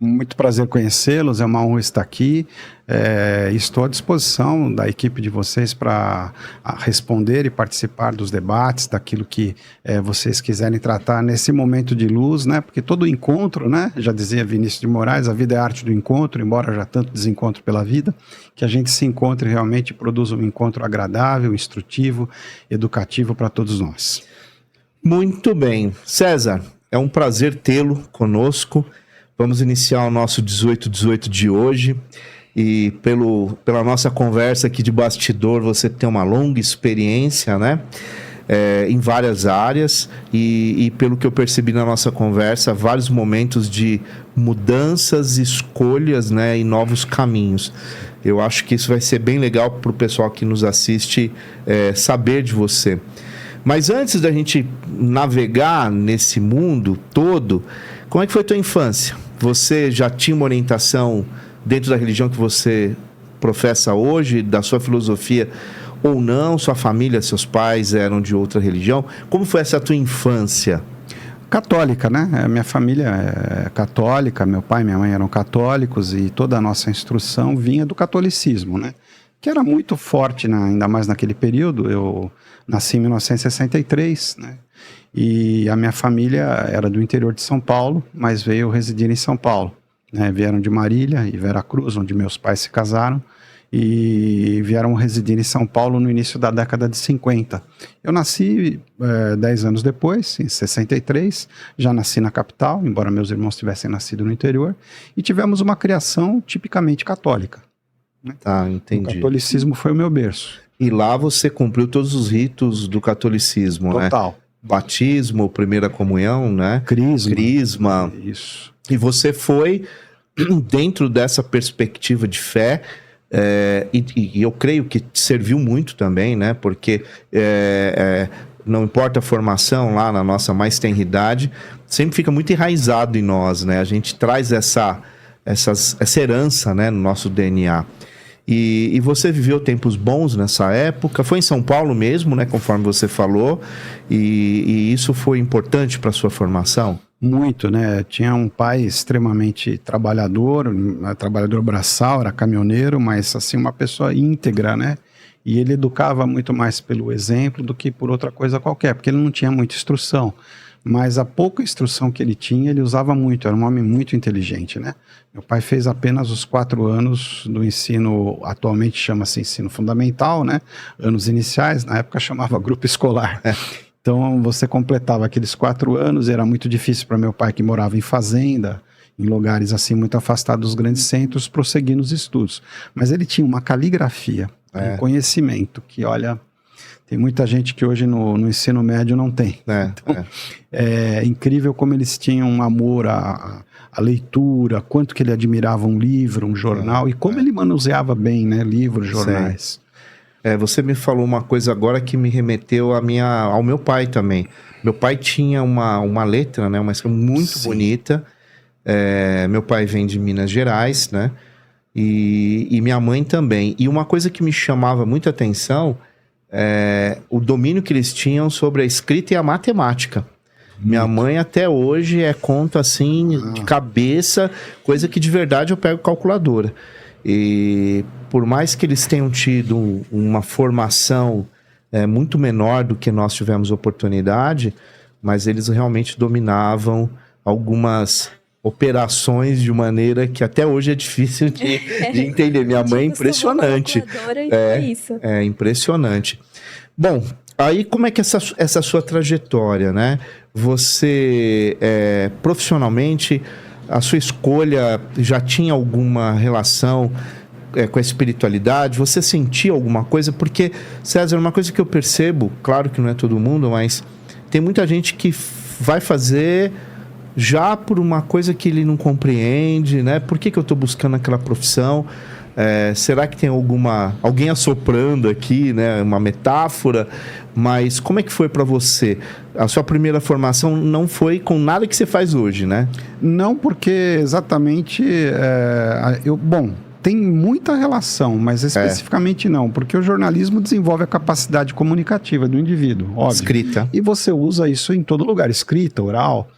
Muito prazer conhecê-los, é uma honra estar aqui. Estou à disposição da equipe de vocês para responder e participar dos debates, daquilo que vocês quiserem tratar nesse momento de luz, né? Porque todo encontro, né? Já dizia Vinícius de Moraes, a vida é a arte do encontro, embora já tanto desencontro pela vida, que a gente se encontre realmente e produza um encontro agradável, instrutivo, educativo para todos nós. Muito bem. César, é um prazer tê-lo conosco. Vamos iniciar o nosso 18 de hoje e pela nossa conversa aqui de bastidor, você tem uma longa experiência, né? Em várias áreas e pelo que eu percebi na nossa conversa, vários momentos de mudanças, escolhas, né? E novos caminhos. Eu acho que isso vai ser bem legal para o pessoal que nos assiste saber de você. Mas antes da gente navegar nesse mundo todo, como é que foi a tua infância? Você já tinha uma orientação dentro da religião que você professa hoje, da sua filosofia ou não? Sua família, seus pais eram de outra religião? Como foi essa tua infância? Católica, né? Minha família é católica, meu pai e minha mãe eram católicos e toda a nossa instrução vinha do catolicismo, né? Que era muito forte, ainda mais naquele período. Eu nasci em 1963, né? E a minha família era do interior de São Paulo, mas veio residir em São Paulo, né? Vieram de Marília e Veracruz, onde meus pais se casaram, e vieram residir em São Paulo no início da década de 50. Eu nasci 10 anos depois, em 63, já nasci na capital, embora meus irmãos tivessem nascido no interior, e tivemos uma criação tipicamente católica. Né? Tá, entendi. O catolicismo foi o meu berço. E lá você cumpriu todos os ritos do catolicismo, Total. Né? Batismo, primeira comunhão, né? Crisma. Isso. E você foi dentro dessa perspectiva de fé, e eu creio que te serviu muito também, né? Porque não importa a formação lá na nossa mais tenra idade, sempre fica muito enraizado em nós, né? A gente traz essa herança, né, no nosso DNA. E você viveu tempos bons nessa época, foi em São Paulo mesmo, né, conforme você falou, e isso foi importante para a sua formação? Muito, né? Tinha um pai extremamente trabalhador braçal, era caminhoneiro, mas assim, uma pessoa íntegra, né? E ele educava muito mais pelo exemplo do que por outra coisa qualquer, porque ele não tinha muita instrução. Mas a pouca instrução que ele tinha, ele usava muito, era um homem muito inteligente, né? Meu pai fez apenas os 4 anos do ensino, atualmente chama-se ensino fundamental, né? Anos iniciais, na época chamava grupo escolar. Então você completava aqueles 4 anos, era muito difícil para meu pai que morava em fazenda, em lugares assim muito afastados dos grandes centros, prosseguir nos estudos. Mas ele tinha uma caligrafia, um conhecimento que, olha... Tem muita gente que hoje no ensino médio não tem. É incrível como eles tinham um amor à leitura, quanto que ele admirava um livro, um jornal, e como ele manuseava bem, né, livros, jornais. Você me falou uma coisa agora que me remeteu ao meu pai também. Meu pai tinha uma letra, né, uma escrita muito bonita. Meu pai vem de Minas Gerais, né, e minha mãe também. E uma coisa que me chamava muita atenção... o domínio que eles tinham sobre a escrita e a matemática. Minha mãe até hoje conta assim de cabeça, coisa que de verdade eu pego calculadora. E por mais que eles tenham tido uma formação muito menor do que nós tivemos oportunidade, mas eles realmente dominavam algumas operações de maneira que até hoje é difícil de entender. Minha mãe é impressionante. É impressionante. Bom, aí como é que essa sua trajetória, né? Você, profissionalmente, a sua escolha já tinha alguma relação com a espiritualidade? Você sentia alguma coisa? Porque, César, uma coisa que eu percebo, claro que não é todo mundo, mas tem muita gente que vai fazer... já por uma coisa que ele não compreende, né? Por que eu estou buscando aquela profissão? Será que tem alguém assoprando aqui, né? Uma metáfora? Mas como é que foi para você? A sua primeira formação não foi com nada que você faz hoje, né? Não, porque exatamente... tem muita relação, mas especificamente não, porque o jornalismo desenvolve a capacidade comunicativa do indivíduo, óbvio. Escrita. E você usa isso em todo lugar, escrita, oral...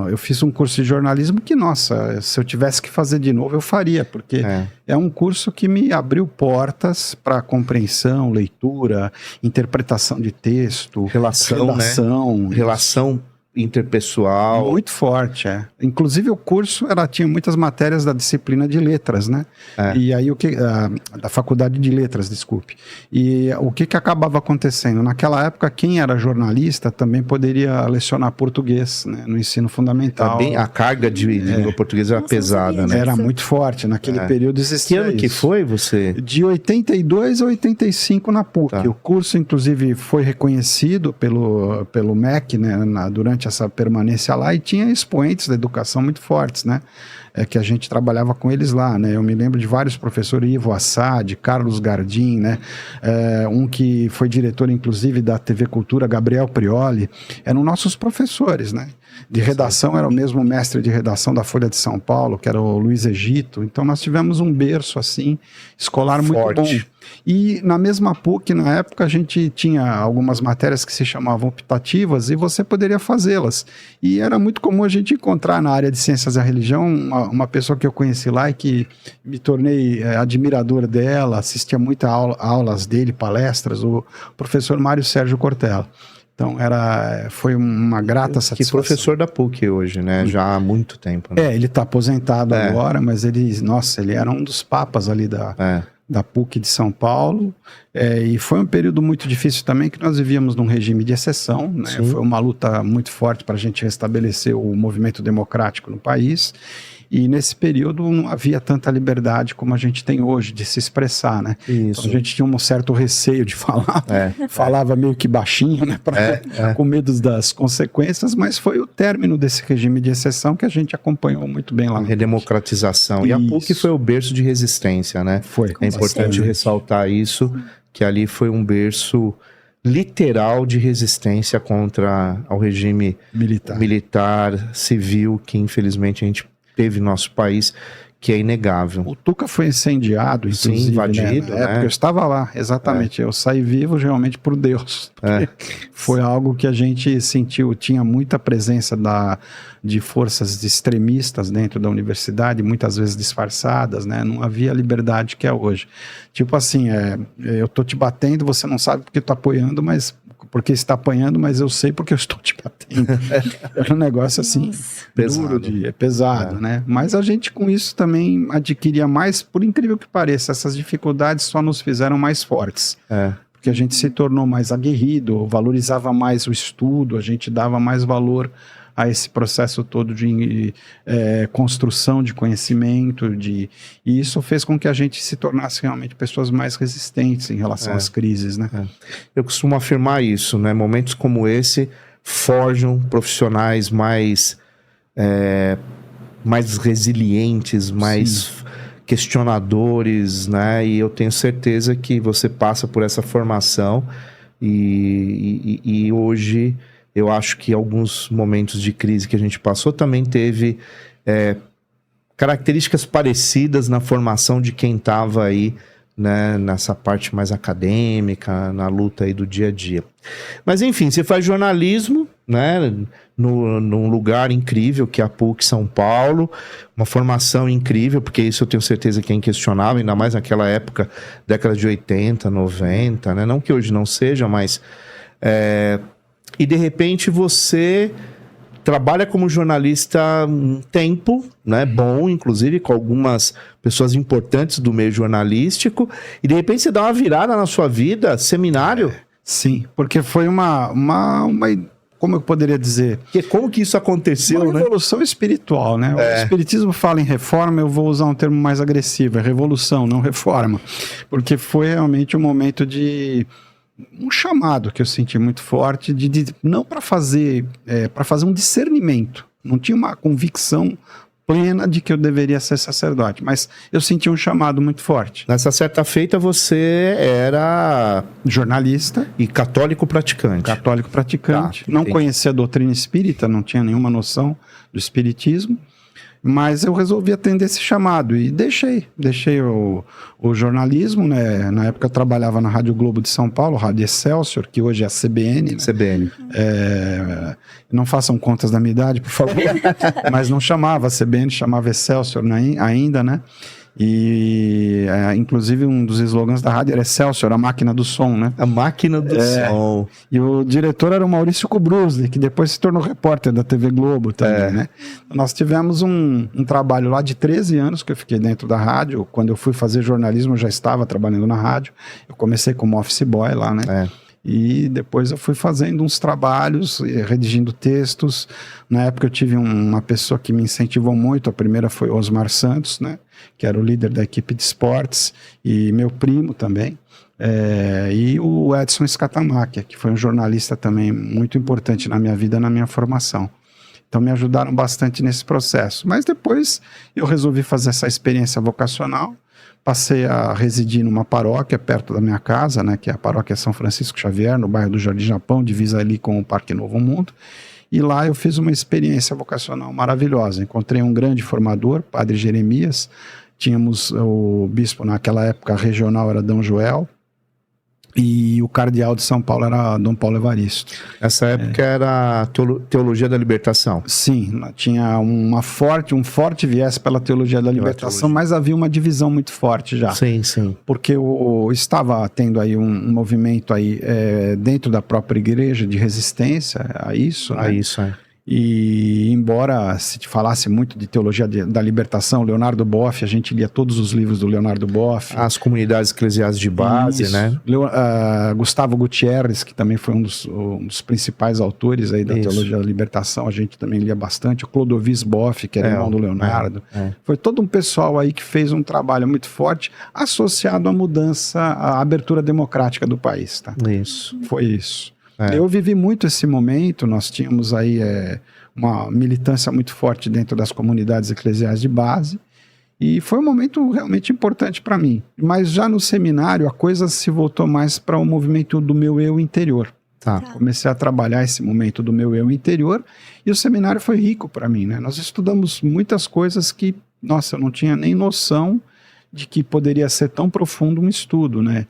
eu fiz um curso de jornalismo que, nossa, se eu tivesse que fazer de novo, eu faria, porque é um curso que me abriu portas para compreensão, leitura, interpretação de texto, redação, né? Relação interpessoal. Muito forte, Inclusive o curso, tinha muitas matérias da disciplina de letras, né? E aí da faculdade de letras, desculpe. E o que acabava acontecendo? Naquela época, quem era jornalista também poderia lecionar português, né? No ensino fundamental. A carga de língua portuguesa era pesada, né? Era muito forte, naquele período existia. Que ano que foi você? De 82 a 85 na PUC. O curso, inclusive, foi reconhecido pelo MEC, né? Durante essa permanência lá, e tinha expoentes da educação muito fortes, né? Que a gente trabalhava com eles lá, né? Eu me lembro de vários professores, Ivo Assad, Carlos Gardim, né? Um que foi diretor, inclusive, da TV Cultura, Gabriel Prioli, eram nossos professores, né? De redação, era o mesmo mestre de redação da Folha de São Paulo, que era o Luiz Egito. Então, nós tivemos um berço, assim, escolar muito bom. E na mesma PUC, na época, a gente tinha algumas matérias que se chamavam optativas e você poderia fazê-las. E era muito comum a gente encontrar na área de ciências da religião uma pessoa que eu conheci lá e que me tornei admirador dela, assistia muitas aulas dele, palestras, o professor Mário Sérgio Cortella. Então, foi uma grata satisfação. Que professor da PUC hoje, né? Já há muito tempo. Né? Ele está aposentado agora, mas ele era um dos papas ali da PUC de São Paulo, e foi um período muito difícil também, que nós vivíamos num regime de exceção, né? Foi uma luta muito forte para a gente restabelecer o movimento democrático no país, e nesse período não havia tanta liberdade como a gente tem hoje de se expressar, né? Então a gente tinha um certo receio de falar, falava meio que baixinho, né? Com medo das consequências, mas foi o término desse regime de exceção que a gente acompanhou muito bem lá. A redemocratização. E a PUC foi o berço de resistência, né? Foi. É importante ressaltar isso, que ali foi um berço literal de resistência contra ao regime militar, civil, que infelizmente a gente teve no nosso país, que é inegável. O Tuca foi incendiado, inclusive, sim, invadido, né? Eu estava lá, exatamente. Eu saí vivo realmente por Deus. Foi algo que a gente sentiu, tinha muita presença de forças extremistas dentro da universidade, muitas vezes disfarçadas, né? Não havia a liberdade que é hoje. Tipo assim, eu tô te batendo, você não sabe porque tô apoiando, mas porque está apanhando, mas eu sei porque eu estou te batendo. É um negócio assim, pesado, né? Mas a gente com isso também adquiria mais, por incrível que pareça, essas dificuldades só nos fizeram mais fortes. Porque a gente se tornou mais aguerrido, valorizava mais o estudo, a gente dava mais valor a esse processo todo de construção de conhecimento, e isso fez com que a gente se tornasse realmente pessoas mais resistentes em relação às crises, né? Eu costumo afirmar isso, né? Momentos como esse forjam profissionais mais resilientes, mais questionadores, né? E eu tenho certeza que você passa por essa formação e hoje eu acho que alguns momentos de crise que a gente passou também teve características parecidas na formação de quem estava aí, né, nessa parte mais acadêmica, na luta aí do dia a dia. Mas enfim, você faz jornalismo, né, num lugar incrível que é a PUC São Paulo, uma formação incrível, porque isso eu tenho certeza que é inquestionável, ainda mais naquela época, década de 80, 90, né, não que hoje não seja, mas... E de repente você trabalha como jornalista um tempo, né, bom, inclusive com algumas pessoas importantes do meio jornalístico, e de repente você dá uma virada na sua vida, seminário. Sim, porque foi uma como eu poderia dizer? Como que isso aconteceu, uma revolução espiritual, né? O espiritismo fala em reforma, eu vou usar um termo mais agressivo, é revolução, não reforma, porque foi realmente um momento de... um chamado que eu senti muito forte, não para fazer um discernimento. Não tinha uma convicção plena de que eu deveria ser sacerdote, mas eu senti um chamado muito forte. Nessa certa feita você era... jornalista. E católico praticante. Não conhecia a doutrina espírita, não tinha nenhuma noção do espiritismo. Mas eu resolvi atender esse chamado e deixei o jornalismo, né? Na época eu trabalhava na Rádio Globo de São Paulo, Rádio Excelsior, que hoje é a CBN. Né? CBN. Não façam contas da minha idade, por favor. Mas não chamava CBN, chamava Excelsior ainda, né? E inclusive um dos slogans da rádio era Excelsior, a máquina do som, né? A máquina do som. E o diretor era o Maurício Kubrusli, que depois se tornou repórter da TV Globo também, né? Nós tivemos um trabalho lá de 13 anos que eu fiquei dentro da rádio. Quando eu fui fazer jornalismo, eu já estava trabalhando na rádio. Eu comecei como office boy lá, né? E depois eu fui fazendo uns trabalhos, redigindo textos. Na época eu tive uma pessoa que me incentivou muito. A primeira foi Osmar Santos, né? Que era o líder da equipe de esportes, e meu primo também. E o Edson Scatamakia, que foi um jornalista também muito importante na minha vida, na minha formação. Então me ajudaram bastante nesse processo. Mas depois eu resolvi fazer essa experiência vocacional. Passei a residir numa paróquia perto da minha casa, né, que é a paróquia São Francisco Xavier, no bairro do Jardim Japão, divisa ali com o Parque Novo Mundo. E lá eu fiz uma experiência vocacional maravilhosa. Encontrei um grande formador, Padre Jeremias. Tínhamos o bispo, naquela época regional era Dom Joel. E o cardeal de São Paulo era Dom Paulo Evaristo. Essa época era a teologia da libertação. Sim, tinha um forte viés pela teologia da libertação, mas havia uma divisão muito forte já. Sim, sim. Porque estava tendo aí um movimento aí, dentro da própria igreja de resistência a isso. A isso, E embora se te falasse muito de teologia da libertação, Leonardo Boff, a gente lia todos os livros do Leonardo Boff. As comunidades eclesiais de base, isso, né? Gustavo Gutierrez, que também foi um dos principais autores aí da teologia da libertação, a gente também lia bastante. O Clodovis Boff, que era irmão do Leonardo. Foi todo um pessoal aí que fez um trabalho muito forte associado à mudança, à abertura democrática do país, tá? Isso. Foi isso. Eu vivi muito esse momento. Nós tínhamos aí uma militância muito forte dentro das comunidades eclesiais de base, e foi um momento realmente importante para mim. Mas já no seminário a coisa se voltou mais para o movimento do meu eu interior. Comecei a trabalhar esse momento do meu eu interior, e o seminário foi rico para mim, né? Nós estudamos muitas coisas que, nossa, eu não tinha nem noção de que poderia ser tão profundo um estudo, né?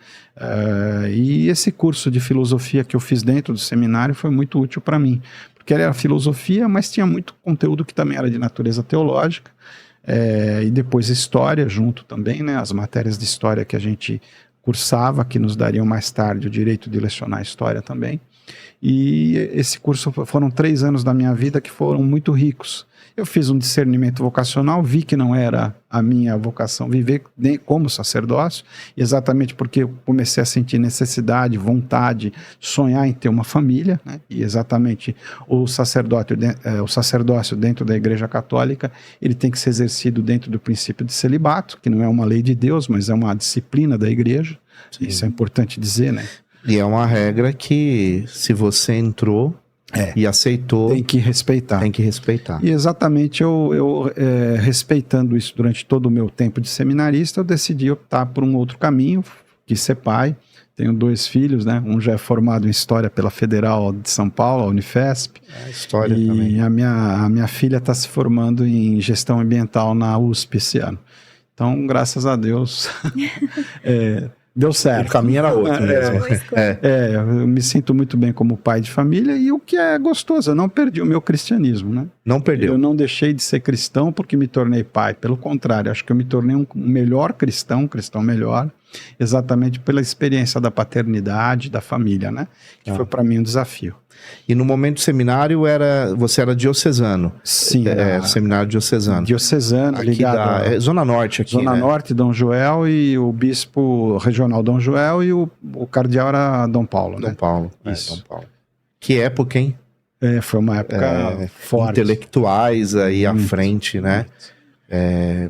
E esse curso de filosofia que eu fiz dentro do seminário foi muito útil para mim, porque era filosofia, mas tinha muito conteúdo que também era de natureza teológica, e depois história junto também, né? As matérias de história que a gente cursava, que nos dariam mais tarde o direito de lecionar história também. E esse curso foram 3 anos da minha vida que foram muito ricos. Eu fiz um discernimento vocacional, vi que não era a minha vocação viver como sacerdócio, exatamente porque eu comecei a sentir necessidade, vontade, sonhar em ter uma família, né? E exatamente o sacerdócio dentro da Igreja Católica, ele tem que ser exercido dentro do princípio de celibato, que não é uma lei de Deus, mas é uma disciplina da Igreja. Sim. Isso é importante dizer, né? E é uma regra que, se você entrou e aceitou, tem que respeitar. Tem que respeitar. E exatamente eu respeitando isso durante todo o meu tempo de seminarista, eu decidi optar por um outro caminho, quis ser pai. Tenho 2 filhos, né? Um já é formado em História pela Federal de São Paulo, a Unifesp. História e também. E a minha filha está se formando em Gestão Ambiental na USP esse ano. Então, graças a Deus, deu certo. O caminho era outro mesmo. Eu me sinto muito bem como pai de família, e o que é gostoso, eu não perdi o meu cristianismo, né? Não perdeu. Eu não deixei de ser cristão porque me tornei pai. Pelo contrário, acho que eu me tornei um melhor cristão, melhor, exatamente pela experiência da paternidade, da família, né? Que foi para mim um desafio. E no momento do seminário, você era diocesano. Sim. Seminário diocesano. Diocesano, ligado Zona Norte aqui, Zona Norte, Dom Joel, e o bispo regional Dom Joel, e o cardeal era Dom Paulo, né? Dom Paulo. Isso. Dom Paulo. Que época, hein? Foi uma época forte. Intelectuais aí à frente, né?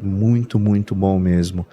Muito, muito bom mesmo.